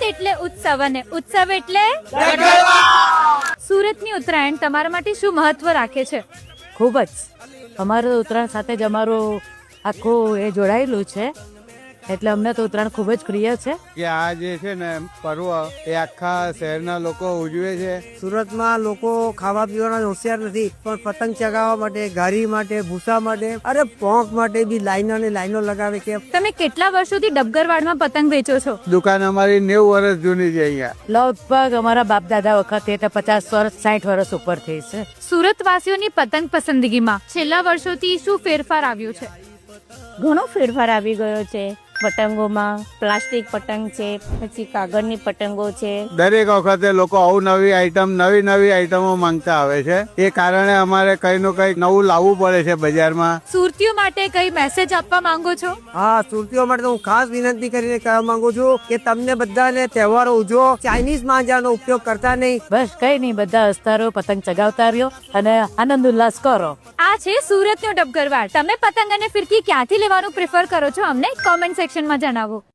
એટલે ઉત્સવ અને ઉત્સવ એટલે સુરતની ઉત્તરાયણ તમારા માટે શું મહત્વ રાખે છે? ખૂબ જ અમારું ઉત્તરાયણ સાથે જ અમારું આખું એ જોડાયેલું છે, એટલે અમને તો ઉત્તરાયણ ખૂબ જ પ્રિય છે. કે આ જે છે ને પર્વ એ આખા શહેરના લોકો ઉજવે છે. સુરતમાં લોકો ખાવા પીવાના હોશિયાર નથી, પણ પતંગ ચગાવવા માટે, ઘારી માટે, ભૂસા માટે, અરે પોંક માટે બી લાઈનો ને લાઈનો લગાવે છે. તમે કેટલા વર્ષોથી ડબગરવાડમાં પતંગ વેચો છો? દુકાન અમારી 90 વર્ષ જૂની છે અહીંયા. લગભગ અમારા બાપ દાદા વખતે તો 50 વર્ષ 60 વર્ષ ઉપર થઈ છે. સુરતવાસીઓની પતંગ પસંદગીમાં છેલ્લા વર્ષોથી શું ફેરફાર આવ્યો છે? ઘણો ફેરફાર આવી ગયો છે. પતંગોમાં પ્લાસ્ટિક પતંગ છે, પછી કાગળની પતંગો છે. દરેક વખતે લોકો અવનવી આઈટમ, નવી આઈટમો માંગતા આવે છે. એ કારણે અમારે કઈ નું કઈ નવું લાવવું પડે છે બજારમાં. સુરતીઓ માટે કઈ મેસેજ આપવા માંગો છો? હા, સુરતીઓ માટે તો હું ખાસ વિનંતી કરીને કહેવા માંગુ છું કે તમને બધાને તહેવારો ઉજવો, ચાઇનીઝ માંજાનો ઉપયોગ કરતા નહીં. બસ કઈ નહીં, બધા હસતા પતંગ ચગાવતા રહ્યો અને આનંદ ઉલ્લાસ કરો. આ છે સુરતનો ડબગરવાડ. તમે પતંગ અને ફિરકી ક્યાંથી લેવાનું પ્રિફર કરો છો? અમને કોમેન્ટ સેક્શનમાં જણાવો.